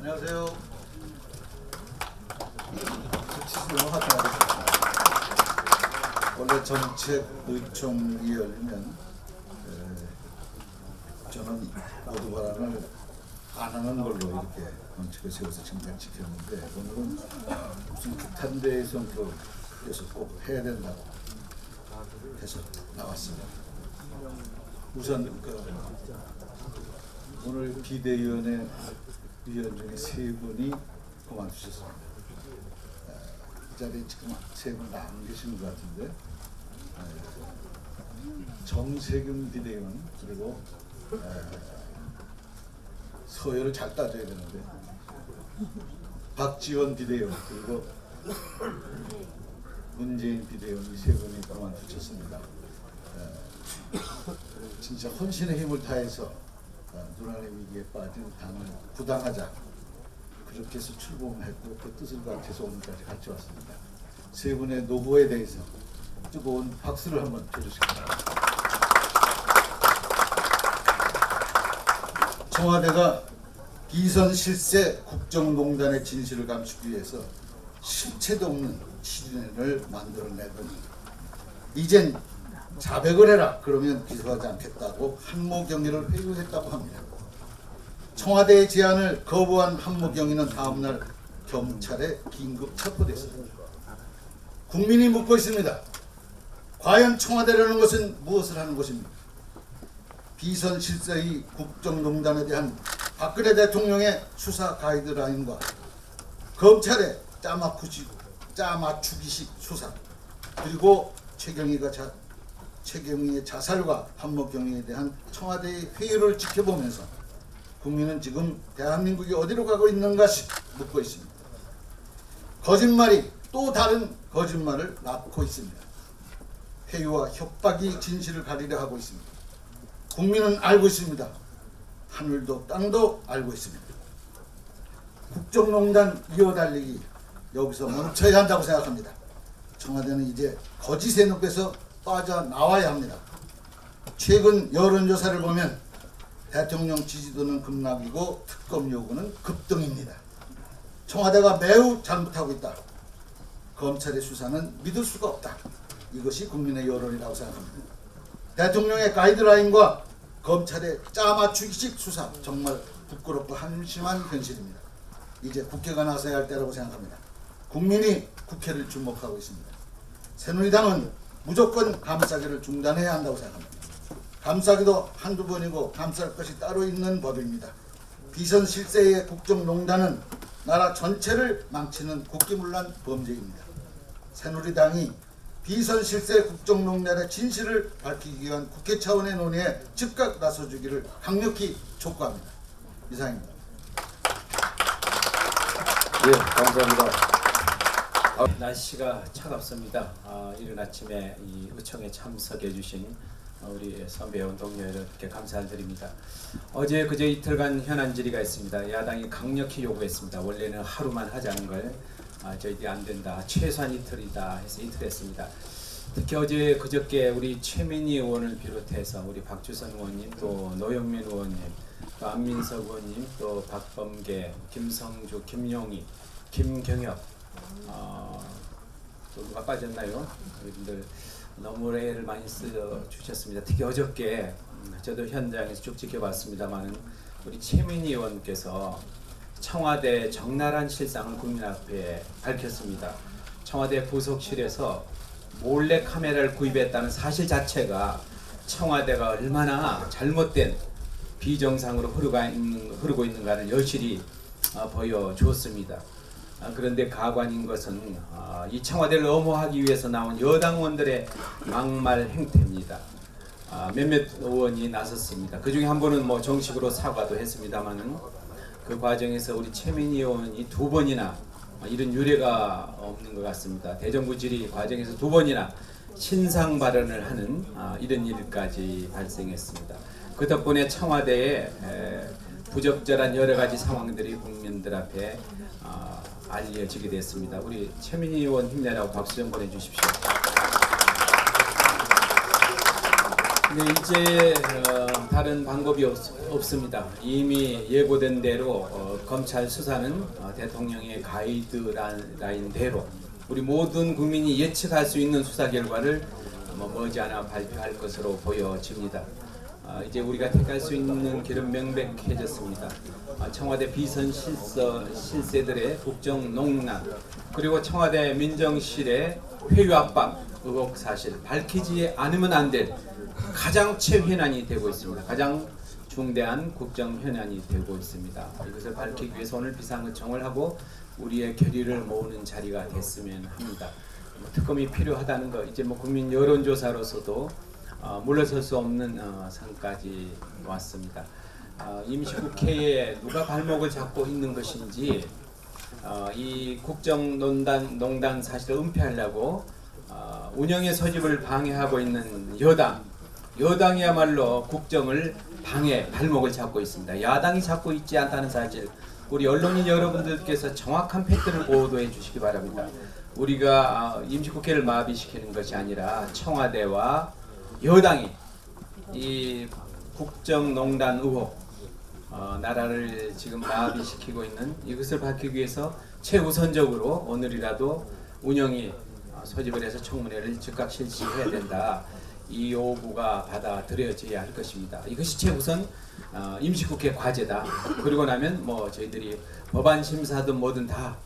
안녕하세요. 넘어가겠습니다. 원래 정책 의총이 열리면 저는 모두 발언을 안 하는 걸로 이렇게 원칙을 세워서 지금까지 지켰는데 오늘은 무슨 규탄대의 성격에서 꼭 해야 된다고 해서 나왔습니다. 우선 오늘 비대위원회 위원 중에 세 분이 그만두셨습니다. 이 자리에 지금 세 분 안 계시는 것 같은데 정세균 비대위원 그리고 서열을 잘 따져야 되는데 박지원 비대위원 그리고 문재인 비대위원 이 세 분이 그만두셨습니다. 진짜 헌신의 힘을 다해서 누란의 위기에 빠진 당을 부당하자 그렇게 해서 출범했고 그 뜻을 같아서 오늘까지 같이 왔습니다. 세 분의 노고에 대해서 뜨거운 박수를 한번 쳐주시기 바랍니다. 청와대가 비선 실세 국정농단의 진실을 감추기 위해서 실체도 없는 시진을 만들어내더니 이젠 자백을 해라 그러면 기소하지 않겠다고 한모경위를 회유했다고 합니다. 청와대의 제안을 거부한 한모경위는 다음날 경찰에 긴급 체포됐습니다. 국민이 묻고 있습니다. 과연 청와대라는 것은 무엇을 하는 것입니까? 비선 실세의 국정농단에 대한 박근혜 대통령의 수사 가이드라인과 검찰의 짜맞추기식 수사 그리고 최경희의 자살과 한모경위에 대한 청와대의 회유를 지켜보면서 국민은 지금 대한민국이 어디로 가고 있는가 묻고 있습니다. 거짓말이 또 다른 거짓말을 낳고 있습니다. 회유와 협박이 진실을 가리려 하고 있습니다. 국민은 알고 있습니다. 하늘도 땅도 알고 있습니다. 국정농단 이어달리기 여기서 멈춰야 한다고 생각합니다. 청와대는 이제 거짓의 늪에서 빠져나와야 합니다. 최근 여론조사를 보면 대통령 지지도는 급락이고 특검 요구는 급등입니다. 청와대가 매우 잘못하고 있다. 검찰의 수사는 믿을 수가 없다. 이것이 국민의 여론이라고 생각합니다. 대통령의 가이드라인과 검찰의 짜맞추기식 수사 정말 부끄럽고 한심한 현실입니다. 이제 국회가 나서야 할 때라고 생각합니다. 국민이 국회를 주목하고 있습니다. 새누리당은 무조건 감싸기를 중단해야 한다고 생각합니다. 감싸기도 한두 번이고 감쌀 것이 따로 있는 법입니다. 비선 실세의 국정농단은 나라 전체를 망치는 국기문란 범죄입니다. 새누리당이 비선 실세 국정농단의 진실을 밝히기 위한 국회 차원의 논의에 즉각 나서주기를 강력히 촉구합니다. 이상입니다. 예, 감사합니다. 날씨가 차갑습니다. 이른 아침에 이 의총에 참석해 주신 우리 선배원 동료 여러분께 감사를 드립니다. 어제 그제 이틀간 현안 질의가 있습니다. 야당이 강력히 요구했습니다. 원래는 하루만 하자는 걸 저희들이 안 된다. 최소한 이틀이다 해서 이틀 했습니다. 특히 어제 그저께 우리 최민희 의원을 비롯해서 우리 박주선 의원님 또 노영민 의원님 또 안민석 의원님 또 박범계 김성주 김용희 김경엽 또 누가 빠졌나요? 여러분들 너무 애를 많이 써주셨습니다. 특히 어저께 저도 현장에서 쭉 지켜봤습니다만 우리 최민희 의원께서 청와대 적나라한 실상을 국민 앞에 밝혔습니다. 청와대 부속실에서 몰래 카메라를 구입했다는 사실 자체가 청와대가 얼마나 잘못된 비정상으로 흐르고 있는가를 여실히 보여주었습니다. 그런데 가관인 것은 이 청와대를 엄호하기 위해서 나온 여당 의원들의 막말 행태입니다. 몇몇 의원이 나섰습니다. 그 중에 한 분은 뭐 정식으로 사과도 했습니다만은 그 과정에서 우리 최민희 의원이 두 번이나 이런 유례가 없는 것 같습니다. 대정부 질의 과정에서 두 번이나 신상 발언을 하는 이런 일까지 발생했습니다. 그 덕분에 청와대에 부적절한 여러 가지 상황들이 국민들 앞에 알려지게 됐습니다. 우리 최민희 의원 힘내라고 박수 좀 보내주십시오. 네, 이제 다른 방법이 없습니다. 이미 예고된 대로 검찰 수사는 대통령의 가이드라인대로 우리 모든 국민이 예측할 수 있는 수사 결과를 머지않아 발표할 것으로 보여집니다. 이제 우리가 택할 수 있는 길은 명백해졌습니다. 청와대 비선 실세들의 국정농단 그리고 청와대 민정실의 회유 압박 의혹 사실 밝히지 않으면 안 될 가장 최현안이 되고 있습니다. 가장 중대한 국정 현안이 되고 있습니다. 이것을 밝히기 위해서 오늘 비상의총을 하고 우리의 결의를 모으는 자리가 됐으면 합니다. 특검이 필요하다는 거 이제 국민 여론조사로서도 물러설 수 없는 상까지 왔습니다. 임시국회에 누가 발목을 잡고 있는 것인지 이 국정농단 사실을 은폐하려고 운영의 소집을 방해하고 있는 여당이야말로 국정을 발목을 잡고 있습니다. 야당이 잡고 있지 않다는 사실 우리 언론인 여러분들께서 정확한 팩트를 보도해 주시기 바랍니다. 우리가 임시국회를 마비시키는 것이 아니라 청와대와 여당이 이 국정농단 의혹 나라를 지금 마비시키고 있는 이것을 밝히기 위해서 최우선적으로 오늘이라도 운영이 소집을 해서 청문회를 즉각 실시해야 된다. 이 요구가 받아들여져야 할 것입니다. 이것이 최우선 임시국회 과제다. 그리고 나면 저희들이 법안 심사든 뭐든 다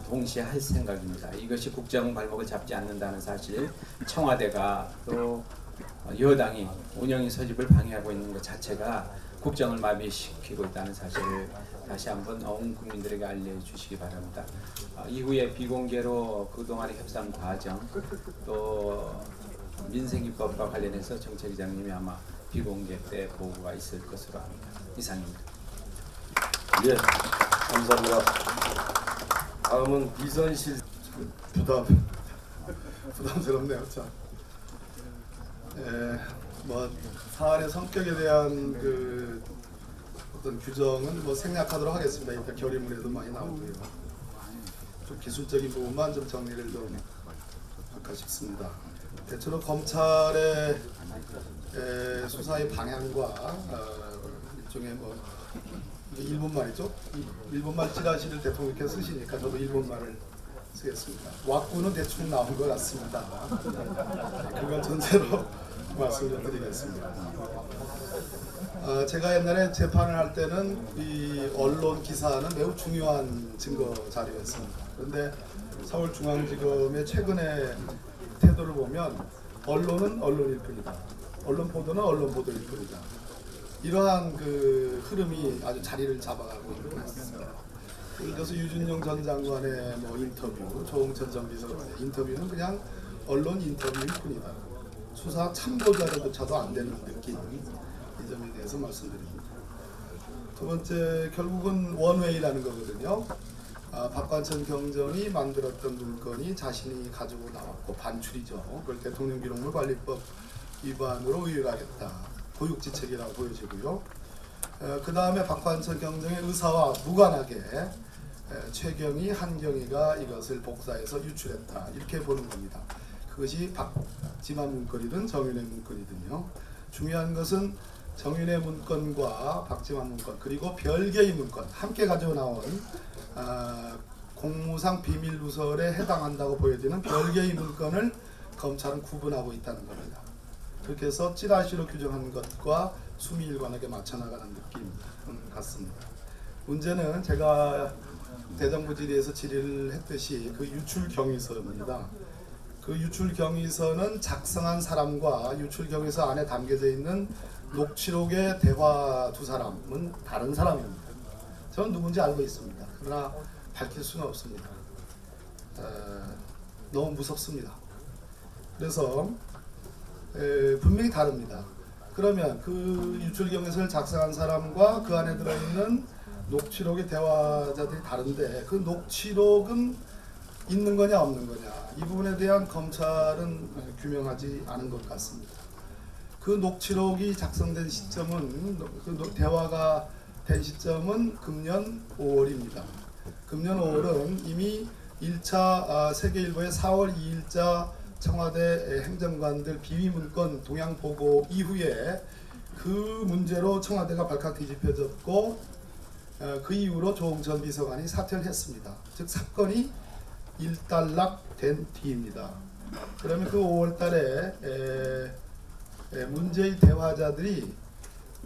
동시에 할 생각입니다. 이것이 국정 발목을 잡지 않는다는 사실, 청와대가 또 여당이 운영인 소집을 방해하고 있는 것 자체가 국정을 마비시키고 있다는 사실을 다시 한번 온 국민들에게 알려주시기 바랍니다. 이후에 비공개로 그동안의 협상 과정 또 민생입법과 관련해서 정책위장님이 아마 비공개 때 보고가 있을 것으로 합니다. 이상입니다. 예, 감사합니다. 다음은 비선실 부담스럽네요. 참. 사안의 성격에 대한 그 어떤 규정은 생략하도록 하겠습니다. 일단 결의문에도 많이 나오고요. 좀 기술적인 부분만 좀 정리를 좀 할까 싶습니다. 대체로 검찰의 수사의 방향과 일종의 일본말이죠. 일본말 찌라시를 대통령께서 쓰시니까 저도 일본말을 쓰겠습니다. 왁구는 대충 나온 것 같습니다. 그걸 전제로 말씀을 드리겠습니다. 제가 옛날에 재판을 할 때는 이 언론 기사는 매우 중요한 증거 자료였습니다. 그런데 서울중앙지검의 최근의 태도를 보면 언론은 언론일 뿐이다. 언론 보도는 언론 보도일 뿐이다. 이러한 그 흐름이 아주 자리를 잡아가고 있는 것 같습니다. 그래서 유준영 전 장관의 인터뷰, 조홍천 전 비서관의 인터뷰는 그냥 언론 인터뷰일 뿐이다. 수사 참고 자료조차도 안 되는 느낌, 이 점에 대해서 말씀드립니다. 두 번째, 결국은 원웨이라는 거거든요. 박관천 경정이 만들었던 물건이 자신이 가지고 나왔고 반출이죠. 그걸 대통령 기록물 관리법 위반으로 의율하겠다. 고육지책이라고 보여지고요. 그 다음에 박관천 경정의 의사와 무관하게 최경희, 한경희가 이것을 복사해서 유출했다. 이렇게 보는 겁니다. 그것이 박지만 문건이든 정윤의 문건이든요. 중요한 것은 정윤의 문건과 박지만 문건 그리고 별개의 문건 함께 가지고 나온 공무상 비밀 누설에 해당한다고 보여지는 별개의 문건을 검찰은 구분하고 있다는 겁니다. 그렇게 해서 찌라시로 규정한 것과 수미일관하게 맞춰나가는 느낌 같습니다. 문제는 제가 대정부 질의에서 질의를 했듯이 그 유출 경위서입니다. 그 유출 경위서는 작성한 사람과 유출 경위서 안에 담겨져 있는 녹취록의 대화 두 사람은 다른 사람입니다. 저는 누군지 알고 있습니다. 그러나 밝힐 수는 없습니다. 너무 무섭습니다. 그래서 분명히 다릅니다. 그러면 그 유출 경위서를 작성한 사람과 그 안에 들어있는 녹취록의 대화자들이 다른데 그 녹취록은 있는 거냐 없는 거냐 이 부분에 대한 검찰은 규명하지 않은 것 같습니다. 그 녹취록이 작성된 시점은 그 대화가 된 시점은 금년 5월입니다. 금년 5월은 이미 1차 세계일보의 4월 2일자 청와대 행정관들 비위문건 동향보고 이후에 그 문제로 청와대가 발칵 뒤집혀졌고 그 이후로 조홍천 비서관이 사퇴를 했습니다. 즉 사건이 일단락된 뒤입니다. 그러면 그 5월달에 문재인 대화자들이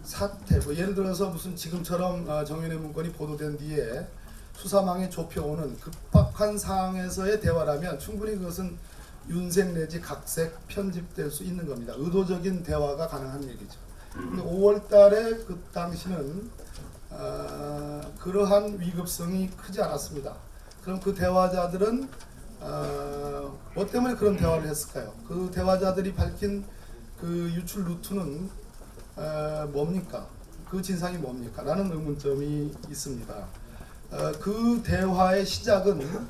사퇴, 뭐 예를 들어서 무슨 지금처럼 정윤회 문건이 보도된 뒤에 수사망에 좁혀오는 급박한 상황에서의 대화라면 충분히 그것은 윤색 내지 각색 편집될 수 있는 겁니다. 의도적인 대화가 가능한 얘기죠. 근데 5월달에 그 당시는 그러한 위급성이 크지 않았습니다. 그럼 그 대화자들은 뭐 때문에 그런 대화를 했을까요? 그 대화자들이 밝힌 그 유출 루트는 뭡니까? 그 진상이 뭡니까? 라는 의문점이 있습니다. 그 대화의 시작은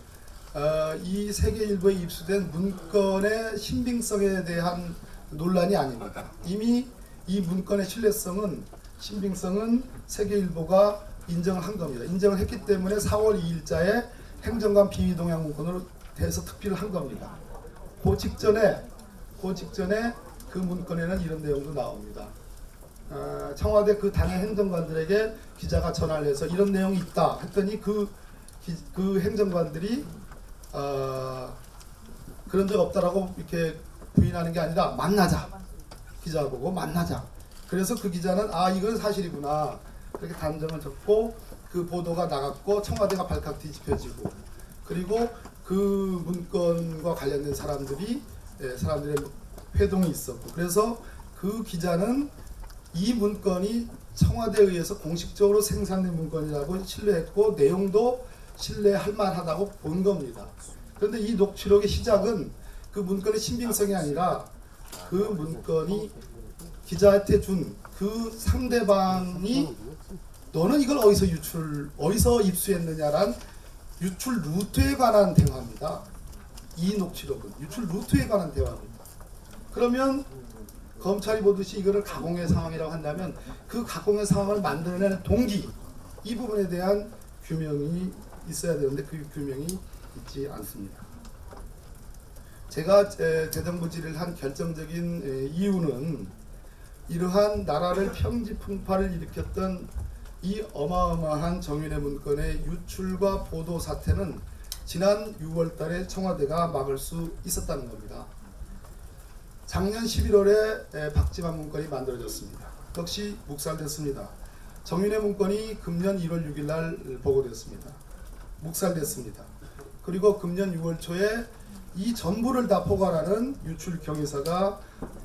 이 세계일보에 입수된 문건의 신빙성에 대한 논란이 아닙니다. 이미 이 문건의 신빙성은 세계일보가 인정을 한 겁니다. 인정을 했기 때문에 4월 2일자에 행정관 비위 동향 문건으로 대해서 특필을 한 겁니다. 그 직전에 그 문건에는 이런 내용도 나옵니다. 청와대 그 당의 행정관들에게 기자가 전화를 해서 이런 내용이 있다 했더니 그 행정관들이 그런 적 없다라고 이렇게 부인하는 게 아니라 만나자, 기자 보고 만나자. 그래서 그 기자는 이건 사실이구나 그렇게 단정을 적고 그 보도가 나갔고 청와대가 발칵 뒤집혀지고 그리고 그 문건과 관련된 사람들의 회동이 있었고 그래서 그 기자는 이 문건이 청와대에 의해서 공식적으로 생산된 문건이라고 신뢰했고 내용도 신뢰할 만하다고 본 겁니다. 그런데 이 녹취록의 시작은 그 문건의 신빙성이 아니라 그 문건이 기자한테 준 그 상대방이 너는 이걸 어디서 입수했느냐란 유출 루트에 관한 대화입니다. 이 녹취록은 유출 루트에 관한 대화입니다. 그러면 검찰이 보듯이 이거를 가공의 상황이라고 한다면 그 가공의 상황을 만들어내는 동기 이 부분에 대한 규명이 있어야 되는데 그 규명이 있지 않습니다. 제가 대정부 질의를 한 결정적인 이유는 이러한 나라를 평지풍파를 일으켰던 이 어마어마한 정윤회 문건의 유출과 보도 사태는 지난 6월 달에 청와대가 막을 수 있었다는 겁니다. 작년 11월에 박지만 문건이 만들어졌습니다. 역시 묵살됐습니다. 정윤회 문건이 금년 1월 6일 날 보고됐습니다. 묵살됐습니다. 그리고 금년 6월 초에 이 전부를 다 포괄하는 유출 경위서가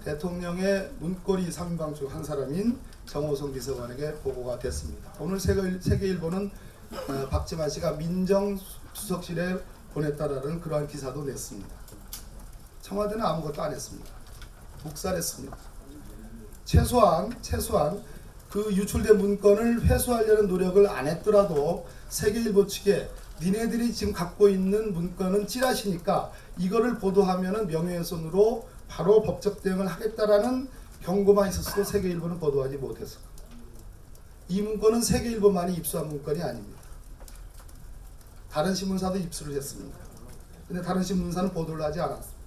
대통령의 문고리 3인방 중 한 사람인 정호성 비서관에게 보고가 됐습니다. 오늘 세계일보는 박지만 씨가 민정수석실에 보냈다라는 그러한 기사도 냈습니다. 청와대는 아무것도 안 했습니다. 묵살했습니다. 최소한 그 유출된 문건을 회수하려는 노력을 안 했더라도 세계일보 측에 니네들이 지금 갖고 있는 문건은 찌라시니까 이거를 보도하면은 명예훼손으로 바로 법적 대응을 하겠다라는 경고만 있었어도 세계일보는 보도하지 못했어. 이 문건은 세계일보만이 입수한 문건이 아닙니다. 다른 신문사도 입수를 했습니다. 근데 다른 신문사는 보도를 하지 않았습니다.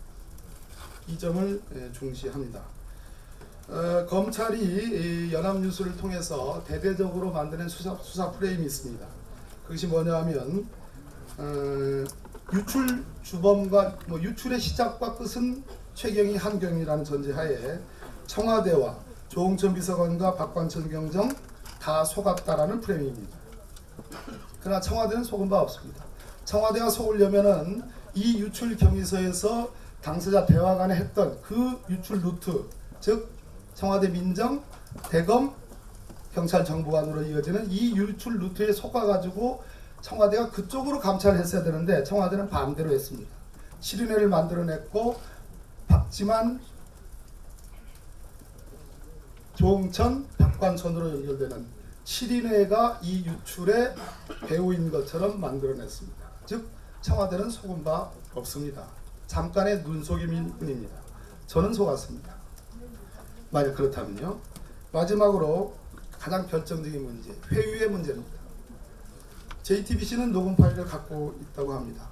이 점을 중시합니다. 검찰이 연합뉴스를 통해서 대대적으로 만드는 수사 프레임이 있습니다. 그것이 뭐냐 하면 유출 주범과 유출의 시작과 끝은 최경희 한경이라는 전제하에 청와대와 조홍천 비서관과 박관천 경정 다 속았다라는 프레임입니다. 그러나 청와대는 속은 바 없습니다. 청와대가 속으려면은 이 유출 경위서에서 당사자 대화 간에 했던 그 유출 루트, 즉 청와대 민정, 대검, 경찰 정보관으로 이어지는 이 유출 루트에 속아가지고 청와대가 그쪽으로 감찰을 했어야 되는데 청와대는 반대로 했습니다. 7인회를 만들어냈고 박지만, 조홍천, 박관천으로 연결되는 7인회가 이 유출의 배우인 것처럼 만들어냈습니다. 즉 청와대는 속은 바 없습니다. 잠깐의 눈속임일 뿐입니다. 저는 속았습니다. 만약 그렇다면요. 마지막으로 가장 결정적인 문제, 회유의 문제입니다. JTBC는 녹음 파일을 갖고 있다고 합니다.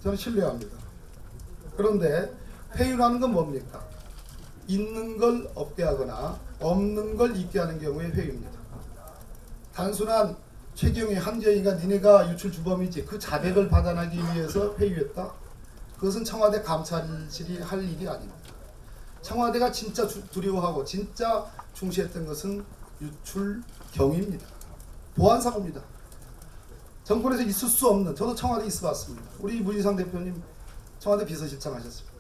저는 신뢰합니다. 그런데 회유라는 건 뭡니까? 있는 걸 없게 하거나 없는 걸 있게 하는 경우에 회유입니다. 단순한 최경희 한경희가 니네가 유출 주범이지 그 자백을 받아내기 위해서 회유했다. 그것은 청와대 감찰실이 할 일이 아닙니다. 청와대가 진짜 두려워하고 진짜 중시했던 것은 유출 경위입니다. 보안사고입니다. 정권에서 있을 수 없는, 저도 청와대에 있어봤습니다. 우리 문희상 대표님 청와대 비서실장 하셨습니다.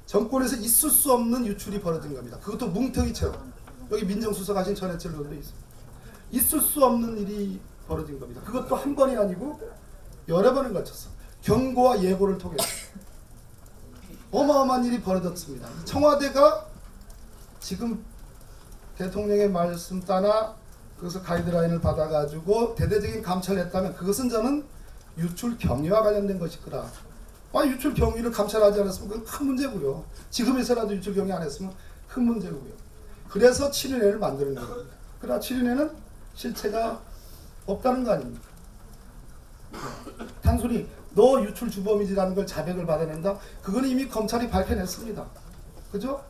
정권에서 있을 수 없는 유출이 벌어진 겁니다. 그것도 뭉텅이처럼. 여기 민정수석 하신 전해철 의원도 있습니다. 있을 수 없는 일이 벌어진 겁니다. 그것도 한 번이 아니고 여러 번을 거쳐서 경고와 예고를 통해서 어마어마한 일이 벌어졌습니다. 청와대가 지금 대통령의 말씀 따라 그래서 가이드라인을 받아가지고 대대적인 감찰을 했다면 그것은 저는 유출 경위와 관련된 것일 거다. 유출 경위를 감찰하지 않았으면 그건 큰 문제고요. 지금에서라도 유출 경위 안 했으면 큰 문제고요. 그래서 7인회를 만드는 겁니다. 그러나 7인회는 실체가 없다는 거 아닙니까? 단순히 너 유출 주범이지라는 걸 자백을 받아낸다? 그건 이미 검찰이 밝혀냈습니다. 그죠?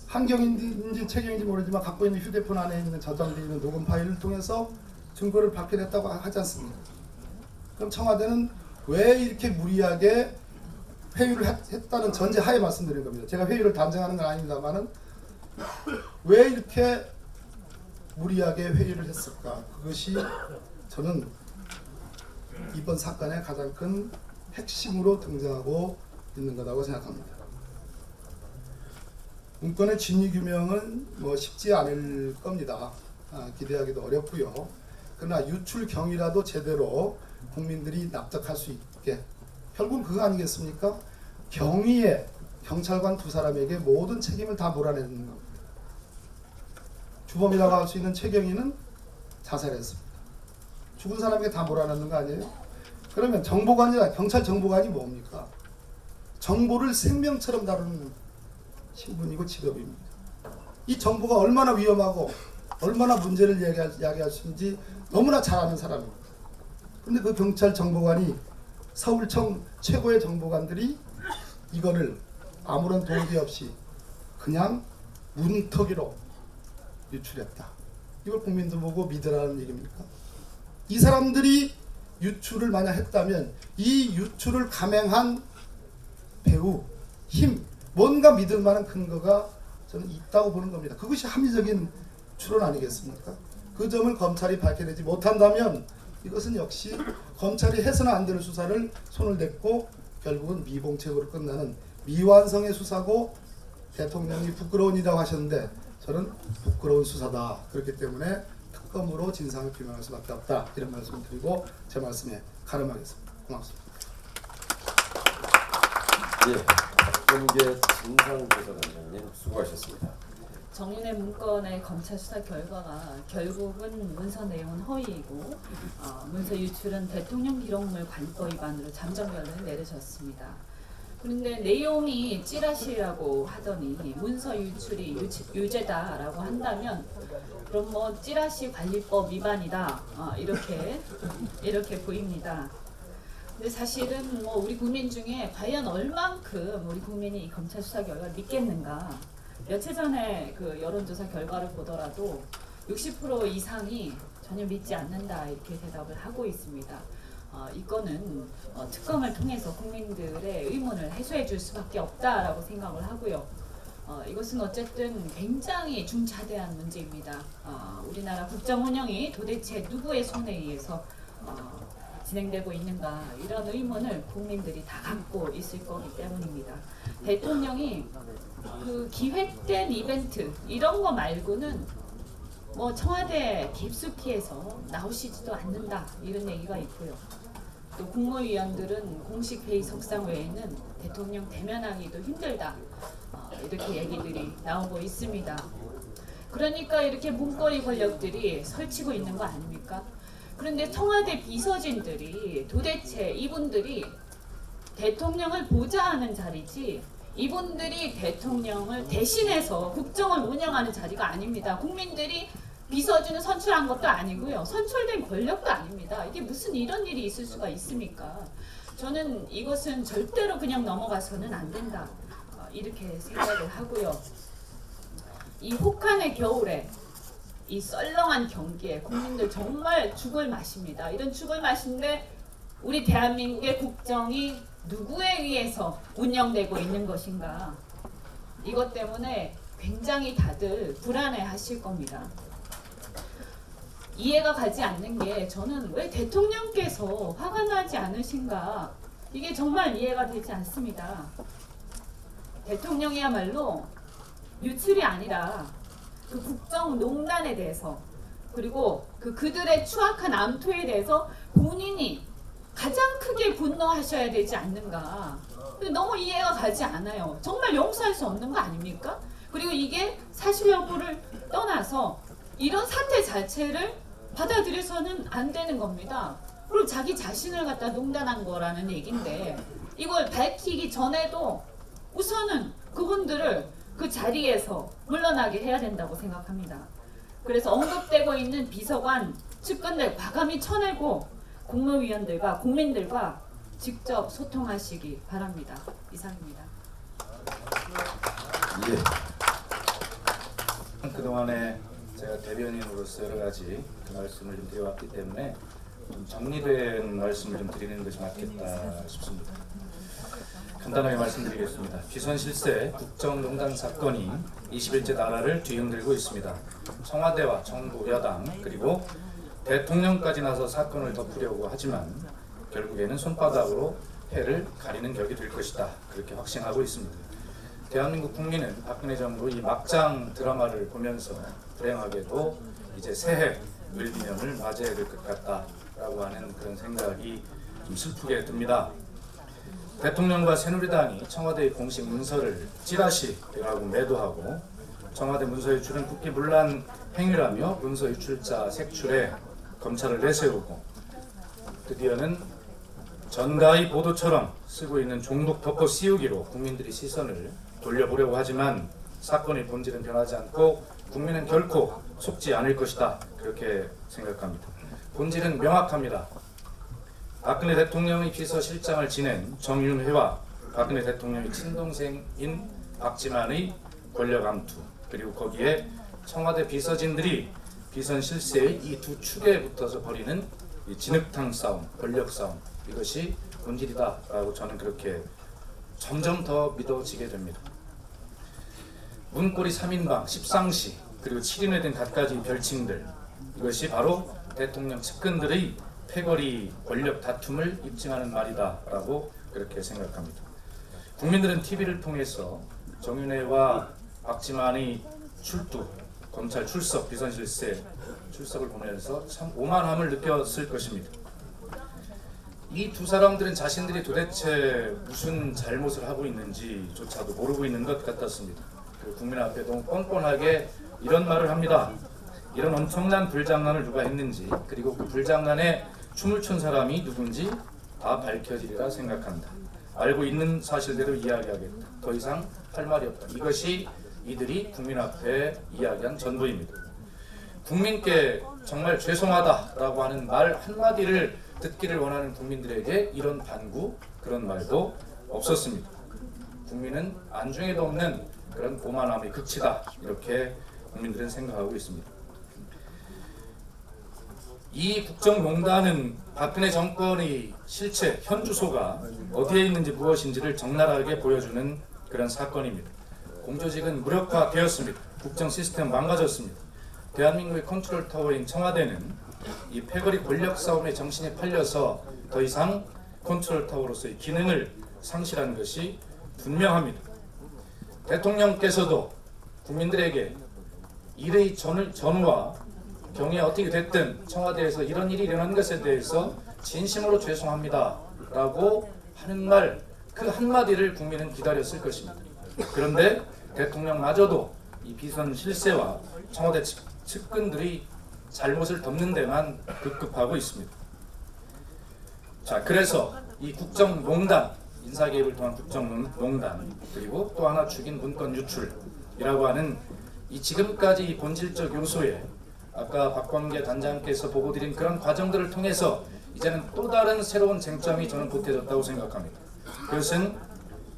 한경인지 최경인지 모르지만 갖고 있는 휴대폰 안에 있는 저장되어 있는 녹음 파일을 통해서 증거를 밝혀냈다고 하지 않습니다. 그럼 청와대는 왜 이렇게 무리하게 회유를 했다는 전제하에 말씀드린 겁니다. 제가 회유를 단정하는 건 아닙니다만은 왜 이렇게 무리하게 회유를 했을까? 그것이 저는 이번 사건의 가장 큰 핵심으로 등장하고 있는 거라고 생각합니다. 문건의 진위 규명은 쉽지 않을 겁니다. 기대하기도 어렵고요. 그러나 유출 경위라도 제대로 국민들이 납득할 수 있게, 결국은 그거 아니겠습니까? 경위에 경찰관 두 사람에게 모든 책임을 다 몰아내는 겁니다. 주범이라고 할 수 있는 최경희는 자살했습니다. 죽은 사람에게 다 몰아넣는 거 아니에요? 그러면 정보관이나 경찰 정보관이 뭡니까? 정보를 생명처럼 다루는 신분이고 직업입니다. 이 정보가 얼마나 위험하고 얼마나 문제를 야기할 수 있는지 너무나 잘 아는 사람입니다. 그런데 그 경찰 정보관이 서울청 최고의 정보관들이 이거를 아무런 동기 없이 그냥 문턱으로 유출했다. 이걸 국민들 보고 믿으라는 얘기입니까? 이 사람들이 유출을 만약 했다면 이 유출을 감행한 배우, 힘, 뭔가 믿을 만한 근거가 저는 있다고 보는 겁니다. 그것이 합리적인 추론 아니겠습니까? 그 점을 검찰이 밝혀내지 못한다면 이것은 역시 검찰이 해서는 안 되는 수사를 손을 댔고 결국은 미봉책으로 끝나는 미완성의 수사고, 대통령이 부끄러운 일이라고 하셨는데 저는 부끄러운 수사다. 그렇기 때문에 특검으로 진상을 규명할 수밖에 없다. 이런 말씀을 드리고 제 말씀에 가름하겠습니다. 고맙습니다. 박범계 진상조사단장님 수고하셨습니다. 정윤의 문건의 검찰 수사 결과가 결국은 문서 내용은 허위이고 문서 유출은 대통령 기록물 관법 위반으로 잠정결론을 내리셨습니다. 그런데 내용이 찌라시라고 하더니 문서 유출이 유죄다라고 한다면 그럼 찌라시 관리법 위반이다 이렇게 보입니다. 근데 사실은 우리 국민 중에 과연 얼만큼 우리 국민이 이 검찰 수사 결과를 믿겠는가? 며칠 전에 그 여론조사 결과를 보더라도 60% 이상이 전혀 믿지 않는다 이렇게 대답을 하고 있습니다. 이거는 특검을 통해서 국민들의 의문을 해소해 줄 수밖에 없다라고 생각을 하고요. 이것은 어쨌든 굉장히 중차대한 문제입니다. 우리나라 국정 운영이 도대체 누구의 손에 의해서 진행되고 있는가, 이런 의문을 국민들이 다 갖고 있을 거기 때문입니다. 대통령이 그 기획된 이벤트 이런 거 말고는 청와대 깊숙이에서 나오시지도 않는다 이런 얘기가 있고요. 또 국무위원들은 공식 회의석상 외에는 대통령 대면하기도 힘들다 이렇게 얘기들이 나오고 있습니다. 그러니까 이렇게 문고리 권력들이 설치고 있는 거 아닙니까? 그런데 청와대 비서진들이 도대체 이분들이 대통령을 보좌하는 자리지 이분들이 대통령을 대신해서 국정을 운영하는 자리가 아닙니다. 국민들이 비서진을 선출한 것도 아니고요. 선출된 권력도 아닙니다. 이게 무슨 이런 일이 있을 수가 있습니까? 저는 이것은 절대로 그냥 넘어가서는 안 된다. 이렇게 생각을 하고요. 이 혹한의 겨울에 이 썰렁한 경기에 국민들 정말 죽을 맛입니다. 이런 죽을 맛인데 우리 대한민국의 국정이 누구에 의해서 운영되고 있는 것인가? 이것 때문에 굉장히 다들 불안해 하실 겁니다. 이해가 가지 않는 게 저는 왜 대통령께서 화가 나지 않으신가? 이게 정말 이해가 되지 않습니다. 대통령이야말로 유출이 아니라 그 국정농단에 대해서 그리고 그들의 추악한 암투에 대해서 본인이 가장 크게 분노하셔야 되지 않는가. 너무 이해가 가지 않아요. 정말 용서할 수 없는 거 아닙니까? 그리고 이게 사실 여부를 떠나서 이런 사태 자체를 받아들여서는 안 되는 겁니다. 그리고 자기 자신을 갖다 농단한 거라는 얘기인데 이걸 밝히기 전에도 우선은 그분들을 그 자리에서 물러나게 해야 된다고 생각합니다. 그래서 언급되고 있는 비서관 측근들 과감히 쳐내고 국무위원들과 국민들과 직접 소통하시기 바랍니다. 이상입니다. 예. 그동안에 제가 대변인으로서 여러 가지 말씀을 좀 드려왔기 때문에 좀 정리된 말씀을 좀 드리는 것이 맞겠다 싶습니다. 간단하게 말씀드리겠습니다. 비선 실세 국정농단 사건이 21제 나라를 뒤흔들고 있습니다. 청와대와 정부 여당 그리고 대통령까지 나서 사건을 덮으려고 하지만 결국에는 손바닥으로 해를 가리는 격이 될 것이다. 그렇게 확신하고 있습니다. 대한민국 국민은 박근혜 정부 이 막장 드라마를 보면서 불행하게도 이제 새해 을비년을 맞이해야 될 것 같다라고 하는 그런 생각이 좀 슬프게 듭니다. 대통령과 새누리당이 청와대의 공식 문서를 찌라시라고 매도하고 청와대 문서 유출은 국기문란 행위라며 문서 유출자 색출에 검찰을 내세우고 드디어는 전가의 보도처럼 쓰고 있는 종북 덮어 씌우기로 국민들의 시선을 돌려보려고 하지만 사건의 본질은 변하지 않고 국민은 결코 속지 않을 것이다. 그렇게 생각합니다. 본질은 명확합니다. 박근혜 대통령의 비서실장을 지낸 정윤회와 박근혜 대통령의 친동생인 박지만의 권력 암투 그리고 거기에 청와대 비서진들이 비선 실세의 이 두 축에 붙어서 벌이는 이 진흙탕 싸움, 권력 싸움 이것이 본질이다라고 저는 그렇게 점점 더 믿어지게 됩니다. 문고리 3인방, 십상시 그리고 7인회 등 갖가지 별칭들 이것이 바로 대통령 측근들의 패거리 권력 다툼을 입증하는 말이다라고 그렇게 생각합니다. 국민들은 TV를 통해서 정윤회와 박지만의 출두, 검찰 출석, 비선실세 출석을 보면서 참 오만함을 느꼈을 것입니다. 이 두 사람들은 자신들이 도대체 무슨 잘못을 하고 있는지조차도 모르고 있는 것 같았습니다. 그리고 국민 앞에 너무 뻔뻔하게 이런 말을 합니다. 이런 엄청난 불장난을 누가 했는지 그리고 그 불장난에 춤을 춘 사람이 누군지 다 밝혀지리라 생각한다. 알고 있는 사실대로 이야기하겠다. 더 이상 할 말이 없다. 이것이 이들이 국민 앞에 이야기한 전부입니다. 국민께 정말 죄송하다라고 하는 말 한마디를 듣기를 원하는 국민들에게 이런 반구, 그런 말도 없었습니다. 국민은 안중에도 없는 그런 오만함의 극치다. 이렇게 국민들은 생각하고 있습니다. 이 국정농단은 박근혜 정권의 실체, 현 주소가 어디에 있는지 무엇인지를 적나라하게 보여주는 그런 사건입니다. 공조직은 무력화되었습니다. 국정 시스템 망가졌습니다. 대한민국의 컨트롤 타워인 청와대는 이 패거리 권력 싸움에 정신이 팔려서 더 이상 컨트롤 타워로서의 기능을 상실한 것이 분명합니다. 대통령께서도 국민들에게 일의 전후와 경위가 어떻게 됐든 청와대에서 이런 일이 일어난 것에 대해서 진심으로 죄송합니다 라고 하는 말 그 한마디를 국민은 기다렸을 것입니다. 그런데 대통령마저도 이 비선 실세와 청와대 측근들이 잘못을 덮는 데만 급급하고 있습니다. 자, 그래서 이 국정농단, 인사개입을 통한 국정농단 그리고 또 하나 죽인 문건 유출이라고 하는 이 지금까지 이 본질적 요소에 아까 박범계 단장께서 보고드린 그런 과정들을 통해서 이제는 또 다른 새로운 쟁점이 저는 보태졌다고 생각합니다. 그것은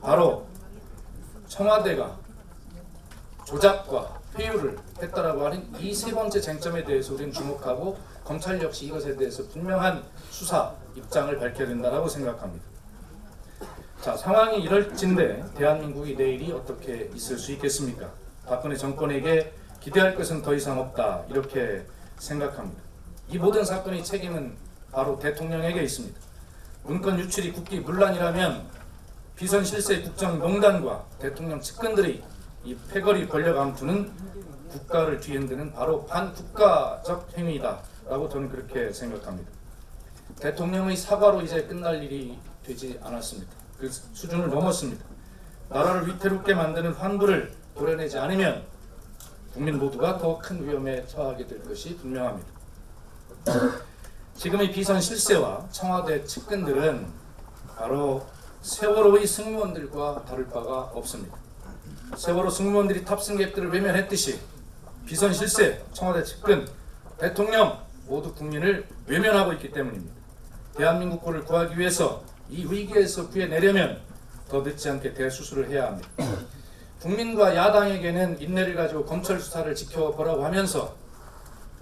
바로 청와대가 조작과 회유를 했다라고 하는 이 세 번째 쟁점에 대해서 우리는 주목하고 검찰 역시 이것에 대해서 분명한 수사 입장을 밝혀야 된다라고 생각합니다. 자, 상황이 이럴진데 대한민국이 내일이 어떻게 있을 수 있겠습니까? 박근혜 정권에게 기대할 것은 더 이상 없다 이렇게 생각합니다. 이 모든 사건의 책임은 바로 대통령에게 있습니다. 문건 유출이 국기 문란이라면 비선 실세 국정농단과 대통령 측근들의 이 패거리 권력 암투는 국가를 뒤흔드는 바로 반국가적 행위다라고 저는 그렇게 생각합니다. 대통령의 사과로 이제 끝날 일이 되지 않았습니다. 그 수준을 넘었습니다. 나라를 위태롭게 만드는 환부를 도려내지 않으면 국민 모두가 더 큰 위험에 처하게 될 것이 분명합니다. 지금의 비선 실세와 청와대 측근들은 바로 세월호의 승무원들과 다를 바가 없습니다. 세월호 승무원들이 탑승객들을 외면했듯이 비선 실세, 청와대 측근, 대통령 모두 국민을 외면하고 있기 때문입니다. 대한민국을 구하기 위해서 이 위기에서 구해내려면 더 늦지 않게 대수술을 해야 합니다. 국민과 야당에게는 인내를 가지고 검찰 수사를 지켜보라고 하면서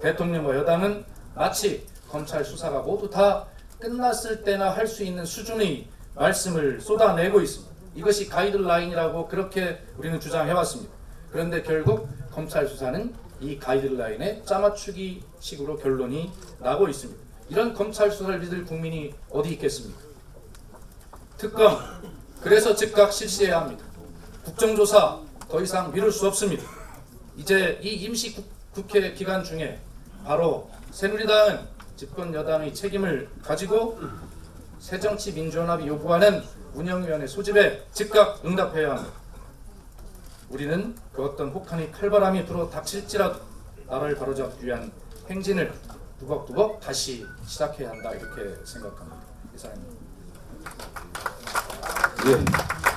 대통령과 여당은 마치 검찰 수사가 모두 다 끝났을 때나 할 수 있는 수준의 말씀을 쏟아내고 있습니다. 이것이 가이드라인이라고 그렇게 우리는 주장해왔습니다. 그런데 결국 검찰 수사는 이 가이드라인에 짜맞추기 식으로 결론이 나고 있습니다. 이런 검찰 수사를 믿을 국민이 어디 있겠습니까? 특검, 그래서 즉각 실시해야 합니다. 국정조사 더 이상 미룰 수 없습니다. 이제 이 임시 국회 기간 중에 바로 새누리당은 집권 여당의 책임을 가지고 새정치민주연합이 요구하는 운영위원회 소집에 즉각 응답해야 합니다. 우리는 그 어떤 혹한의 칼바람이 불어 닥칠지라도 나라를 바로잡기 위한 행진을 두벅두벅 다시 시작해야 한다 이렇게 생각합니다. 이상입니다. 예.